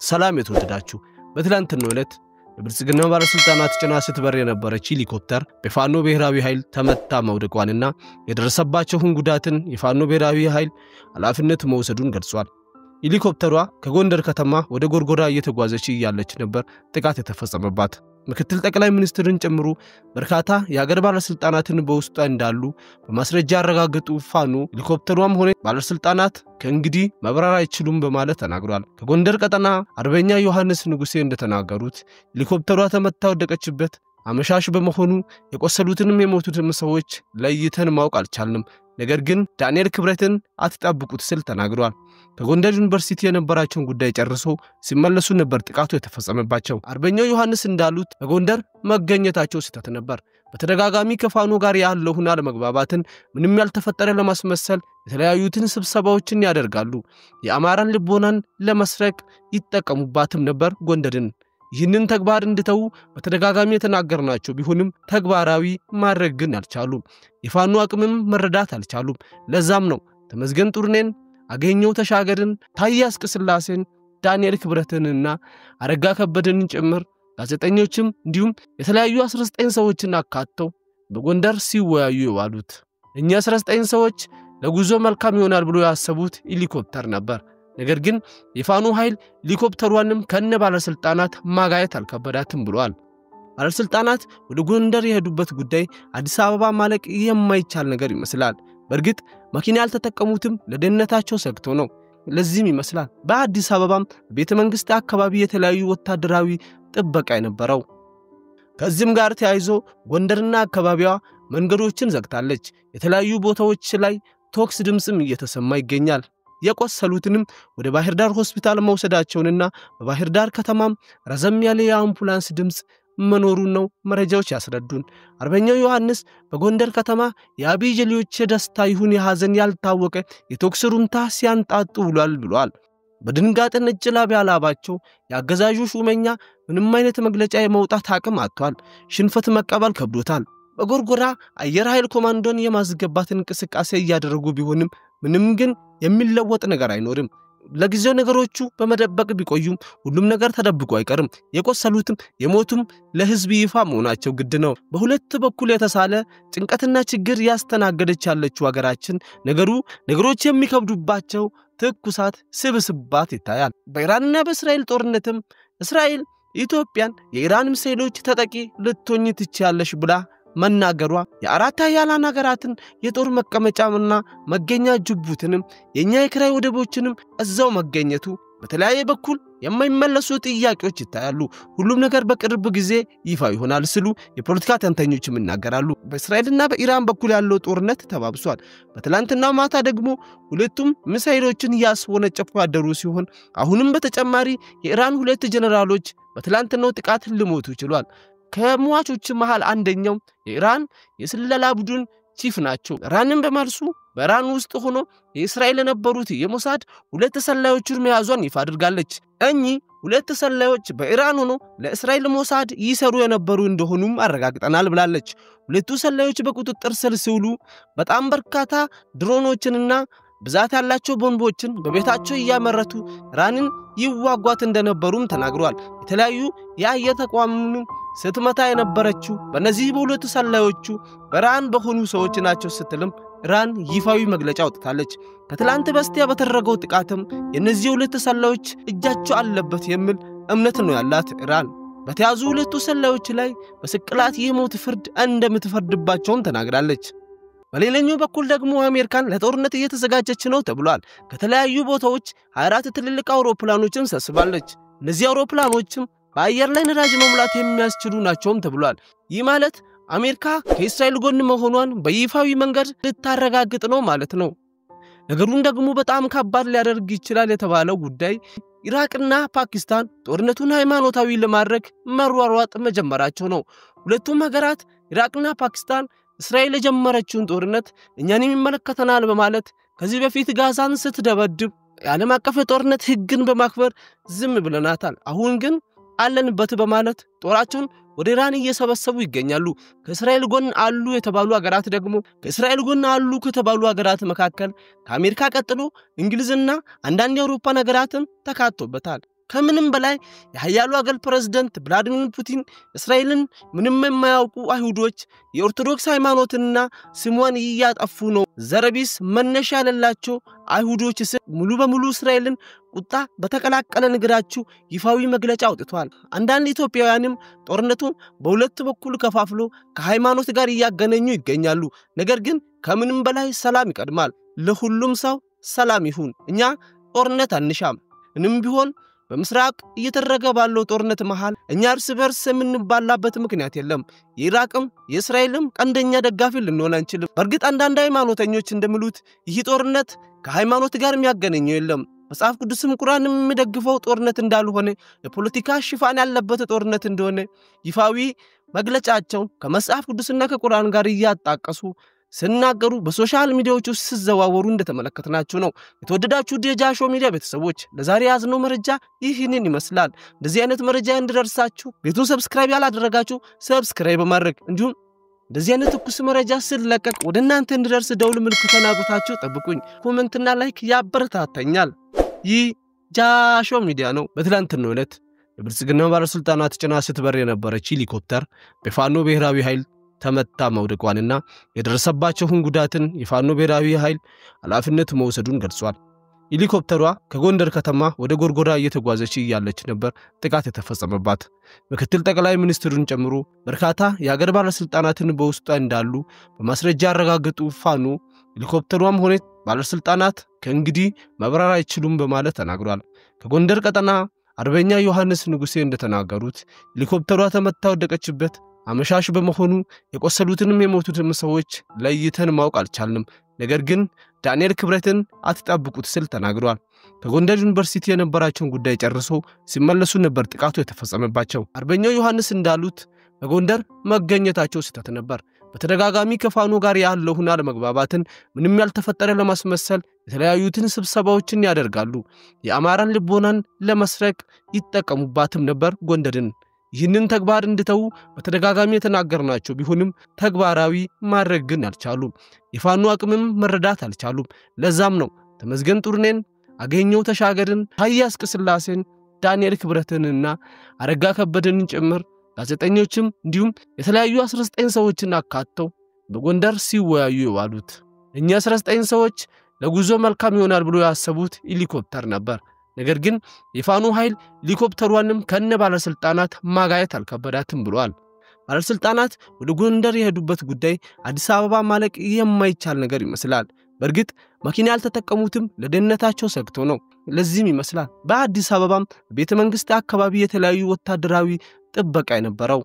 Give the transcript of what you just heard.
ሰላም የተወደዳችሁ በትላንትናው ዕለት የብልጽግናው ባለስልጣናት ጭና ስትበር የነበረች ሄሊኮፕተር በፋኖ ብሔራዊ ኃይል ተመታ መውደቋንና የደረሰባቸውን ጉዳትን የፋኖ ብሔራዊ ኃይል ኃላፊነት መውሰዱን ገልጿል። ሄሊኮፕተሯ ከጎንደር ከተማ ወደ ጎርጎራ እየተጓዘች ያለች ነበር ጥቃት የተፈጸመባት። ምክትል ጠቅላይ ሚኒስትርን ጨምሮ በርካታ የሀገር ባለስልጣናትን በውስጧ እንዳሉ በማስረጃ ያረጋገጡ ፋኖ ሄሊኮፕተሯም ሆነ ባለስልጣናት ከእንግዲህ መብረር አይችሉም በማለት ተናግሯል። ከጎንደር ቀጠና አርበኛ ዮሐንስ ንጉሴ እንደተናገሩት ሄሊኮፕተሯ ተመታ ወደቀችበት አመሻሽ በመሆኑ የቆሰሉትንም የሞቱትም ሰዎች ለይተን ማወቅ አልቻልንም። ነገር ግን ዳንኤል ክብረትን አትጠብቁት ስል ተናግሯል። ከጎንደር ዩኒቨርሲቲ የነበራቸውን ጉዳይ ጨርሶ ሲመለሱ ነበር ጥቃቱ የተፈጸመባቸው። አርበኛው ዮሐንስ እንዳሉት በጎንደር መገኘታቸው ስህተት ነበር። በተደጋጋሚ ከፋኖ ጋር ያለውን አለመግባባትን ምንም ያልተፈጠረ ለማስመሰል የተለያዩትን ስብሰባዎችን ያደርጋሉ። የአማራን ልቦናን ለመስረቅ ይጠቀሙባትም ነበር ጎንደርን። ይህንን ተግባር እንድተው በተደጋጋሚ የተናገርናቸው ቢሆንም ተግባራዊ ማድረግ ግን አልቻሉም። የፋኖ አቅምም መረዳት አልቻሉም። ለዛም ነው ተመስገን ጥሩኔን፣ አገኘው ተሻገርን፣ ታዬ አጽቀሥላሴን፣ ዳንኤል ክብረትንና አረጋ ከበደን ጭምር ጋዜጠኞችም እንዲሁም የተለያዩ 19 ሰዎችን አካተው በጎንደር ሲወያዩ የዋሉት። እኛ 19 ሰዎች ለጉዞ መልካም ይሆናል ብሎ ያሰቡት ሄሊኮፕተር ነበር። ነገር ግን የፋኖ ኃይል ሄሊኮፕተሯንም ከነ ባለስልጣናት ማጋየት አልከበዳትም ብሏል። ባለስልጣናት ወደ ጎንደር የሄዱበት ጉዳይ አዲስ አበባ ማለቅ የማይቻል ነገር ይመስላል። በርግጥ መኪና ያልተጠቀሙትም ለደህንነታቸው ሰግቶ ነው። ለዚህም ይመስላል በአዲስ አበባም ቤተ መንግስት አካባቢ የተለያዩ ወታደራዊ ጥበቃ የነበረው። ከዚህም ጋር ተያይዞ ጎንደርና አካባቢዋ መንገዶችን ዘግታለች። የተለያዩ ቦታዎች ላይ ቶክስ ድምጽም እየተሰማ ይገኛል። የቆሰሉትንም ወደ ባህር ዳር ሆስፒታል መውሰዳቸውንና በባህር ዳር ከተማም ረዘም ያለ የአምቡላንስ ድምጽ መኖሩን ነው መረጃዎች ያስረዱን። አርበኛው ዮሐንስ በጎንደር ከተማ የአብይ ጀሌዎች ደስታ ይሁን የሐዘን ያልታወቀ የቶክስ ሩምታ ሲያንጣጡ ውሏል ብሏል። በድንጋጤ ነጭ ላብ ያላባቸው ያገዛዡ ሹመኛ ምንም አይነት መግለጫ የመውጣት አቅም አጥቷል። ሽንፈት መቀበል ከብዶታል። በጎርጎራ አየር ኃይል ኮማንዶን የማስገባት እንቅስቃሴ እያደረጉ ቢሆንም ምንም ግን የሚለወጥ ነገር አይኖርም። ለጊዜው ነገሮቹ በመደበቅ ቢቆዩም ሁሉም ነገር ተደብቆ አይቀርም። የቆሰሉትም የሞቱም ለህዝብ ይፋ መሆናቸው ግድ ነው። በሁለት በኩል የተሳለ ጭንቀትና ችግር ያስተናገደች ያለችው ሀገራችን ነገሮች የሚከብዱባቸው ትኩሳት ስብስባት ይታያል። በኢራንና በእስራኤል ጦርነትም እስራኤል ኢትዮጵያን የኢራን ሚሳኤሎች ተጠቂ ልትሆኚ ትችያለሽ ብላ መናገሯ የአራት ኃያላን ሀገራትን የጦር መቀመጫና መገኛ ጅቡቲንም የኛ የክራይ ወደቦችንም እዛው መገኘቱ በተለያየ በኩል የማይመለሱ ጥያቄዎች ይታያሉ። ሁሉም ነገር በቅርብ ጊዜ ይፋ ይሆናል ሲሉ የፖለቲካ ተንታኞችም ይናገራሉ። በእስራኤልና በኢራን በኩል ያለው ጦርነት ተባብሷል። በትላንትናው ማታ ደግሞ ሁለቱም ሚሳኤሎችን ያስወነጨፉ ያደሩ ሲሆን አሁንም በተጨማሪ የኢራን ሁለት ጀነራሎች በትላንትናው ጥቃት ሊሞቱ ችሏል። ከሟቾች መሃል አንደኛው የኢራን የስለላ ቡድን ቺፍ ናቸው። ኢራንን በማልሱ በኢራን ውስጥ ሆኖ የእስራኤል የነበሩት የሞሳድ ሁለት ሰላዮችን መያዟን ይፋ አድርጋለች። እኚህ ሁለት ሰላዮች በኢራን ሆኖ ለእስራኤል ሞሳድ ይሰሩ የነበሩ እንደሆኑም አረጋግጠናል ብላለች። ሁለቱ ሰላዮች በቁጥጥር ስር ሲውሉ በጣም በርካታ ድሮኖችንና ብዛት ያላቸው ቦምቦችን በቤታቸው ያመረቱ ኢራንን ይዋጓት እንደነበሩም ተናግሯል። የተለያዩ የአየር ተቋምን ስትመታ የነበረችው በእነዚህ በሁለቱ ሰላዮቹ በኢራን በሆኑ ሰዎች ናቸው ስትልም ኢራን ይፋዊ መግለጫ አውጥታለች። ከትላንት በስቲያ በተደረገው ጥቃትም የእነዚህ ሁለት ሰላዮች እጃቸው አለበት የሚል እምነት ነው ያላት ኢራን። በተያዙ ሁለቱ ሰላዮች ላይ በስቅላት የሞት ፍርድ እንደምትፈርድባቸውም ተናግራለች። በሌላኛው በኩል ደግሞ አሜሪካን ለጦርነት እየተዘጋጀች ነው ተብሏል። ከተለያዩ ቦታዎች 24 ትልልቅ አውሮፕላኖችን ሰብስባለች። እነዚህ አውሮፕላኖችም በአየር ላይ ነዳጅ መሙላት የሚያስችሉ ናቸውም ተብሏል። ይህ ማለት አሜሪካ ከእስራኤል ጎን መሆኗን በይፋዊ መንገድ ልታረጋግጥ ነው ማለት ነው። ነገሩን ደግሞ በጣም ከባድ ሊያደርግ ይችላል የተባለው ጉዳይ ኢራቅና ፓኪስታን ጦርነቱን ሃይማኖታዊ ለማድረግ መሯሯጥ መጀመራቸው ነው። ሁለቱም ሀገራት ኢራቅና ፓኪስታን እስራኤል የጀመረችውን ጦርነት እኛንም ይመለከተናል በማለት ከዚህ በፊት ጋዛን ስትደበድብ የዓለም አቀፍ ጦርነት ህግን በማክበር ዝም ብለናታል። አሁን ግን አለንበት በማለት ጦራቸውን ወደ ኢራን እየሰበሰቡ ይገኛሉ። ከእስራኤል ጎን አሉ የተባሉ ሀገራት ደግሞ ከእስራኤል ጎን አሉ ከተባሉ ሀገራት መካከል ከአሜሪካ ቀጥሎ እንግሊዝና አንዳንድ የአውሮፓ ሀገራትም ተካተውበታል። ከምንም በላይ የኃያሉ አገር ፕሬዝዳንት ቭላዲሚር ፑቲን እስራኤልን ምንም የማያውቁ አይሁዶች የኦርቶዶክስ ሃይማኖትና ስሟን እያጠፉ ነው ዘረቢስ መነሻ ያለላቸው አይሁዶች ሙሉ በሙሉ እስራኤልን ቁጣ በተቀላቀለ ንግራቸው ይፋዊ መግለጫ አውጥቷል አንዳንድ ኢትዮጵያውያንም ጦርነቱን በሁለት በኩል ከፋፍሎ ከሃይማኖት ጋር ያገናኙ ይገኛሉ ነገር ግን ከምንም በላይ ሰላም ይቀድማል ለሁሉም ሰው ሰላም ይሁን እኛ ጦርነት አንሻም እንም ቢሆን በምስራቅ እየተደረገ ባለው ጦርነት መሃል እኛ እርስ በርስ የምንባላበት ምክንያት የለም የኢራቅም የእስራኤልም ቀንደኛ ደጋፊ ልንሆን አንችልም በርግጥ አንዳንድ ሃይማኖተኞች እንደሚሉት ይህ ጦርነት ከሃይማኖት ጋር የሚያገናኘው የለም መጽሐፍ ቅዱስም ቁርአንም የሚደግፈው ጦርነት እንዳልሆነ የፖለቲካ ሽፋን ያለበት ጦርነት እንደሆነ ይፋዊ መግለጫቸው ከመጽሐፍ ቅዱስና ከቁርአን ጋር ያጣቀሱ ስናገሩ በሶሻል ሚዲያዎች ውስጥ ሲዘዋወሩ እንደተመለከትናቸው ነው የተወደዳችሁ ዲጃሾ ሚዲያ ቤተሰቦች ለዛሬ ያዝነው መረጃ ይህንን ይመስላል እንደዚህ አይነት መረጃ እንድደርሳችሁ ቤቱን ሰብስክራይብ ያላደረጋችሁ ሰብስክራይብ በማድረግ እንዲሁም እንደዚህ አይነት ትኩስ መረጃ ስለቀቅ ወደ እናንተ እንድደርስ ደውል ምልክቱን አብርታችሁ ጠብቁኝ ኮሜንትና ላይክ ያበረታታኛል ይህ ጃሾ ሚዲያ ነው በትላንትናው ዕለት የብልጽግናው ባለስልጣናት ጭና ስትበር የነበረች ሄሊኮፕተር በፋኖ ብሔራዊ ኃይል ተመታ መውደቋንና የደረሰባቸው ጉዳትን የፋኖ ብሔራዊ ኃይል ኃላፊነት መውሰዱን ገልጿል ሄሊኮፕተሯ ከጎንደር ከተማ ወደ ጎርጎራ እየተጓዘች ያለች ነበር ጥቃት የተፈጸመባት ምክትል ጠቅላይ ሚኒስትሩን ጨምሮ በርካታ የሀገር ባለስልጣናትን በውስጧ እንዳሉ በማስረጃ ያረጋገጡ ፋኖ ሄሊኮፕተሯም ሆነ ባለስልጣናት ከእንግዲህ መብረር አይችሉም በማለት ተናግሯል ከጎንደር ቀጠና አርበኛ ዮሐንስ ንጉሴ እንደተናገሩት ሄሊኮፕተሯ ተመታ ወደቀችበት አመሻሽ በመሆኑ የቆሰሉትንም የሞቱትም ሰዎች ለይተን ማወቅ አልቻልንም ነገር ግን ዳንኤል ክብረትን አትጣብቁት ስል ተናግሯል ከጎንደር ዩኒቨርሲቲ የነበራቸውን ጉዳይ ጨርሶ ሲመለሱ ነበር ጥቃቱ የተፈጸመባቸው አርበኛው ዮሐንስ እንዳሉት በጎንደር መገኘታቸው ስህተት ነበር በተደጋጋሚ ከፋኖ ጋር ያለውን አለመግባባትን ምንም ያልተፈጠረ ለማስመሰል የተለያዩትን ስብሰባዎችን ያደርጋሉ የአማራን ልቦናን ለመስረቅ ይጠቀሙባትም ነበር ጎንደርን ይህንን ተግባር እንድተው በተደጋጋሚ የተናገርናቸው ቢሆንም ተግባራዊ ማድረግ ግን አልቻሉም የፋኖ አቅምም መረዳት አልቻሉም ለዛም ነው ተመስገን ጡርኔን አገኘው ተሻገርን ሃያስ ቅስላሴን ዳንኤል ክብረትንና አረጋ ከበደን ጭምር ጋዜጠኞችም እንዲሁም የተለያዩ 19 ሰዎችን አካተው በጎንደር ሲወያዩ ይዋሉት እኛ 19 ሰዎች ለጉዞ መልካም ይሆናል ብሎ ያሰቡት ሄሊኮፕተር ነበር ነገር ግን የፋኖ ኃይል ሄሊኮፕተሯንም ከነ ባለስልጣናት ማጋየት አልከበዳትም ብሏል ባለስልጣናት ወደ ጎንደር የሄዱበት ጉዳይ አዲስ አበባ ማለቅ የማይቻል ነገር ይመስላል በርግጥ መኪና ያልተጠቀሙትም ለደህንነታቸው ሰግቶ ነው ለዚህም ይመስላል በአዲስ አበባም ቤተ መንግስት አካባቢ የተለያዩ ወታደራዊ ጥበቃ የነበረው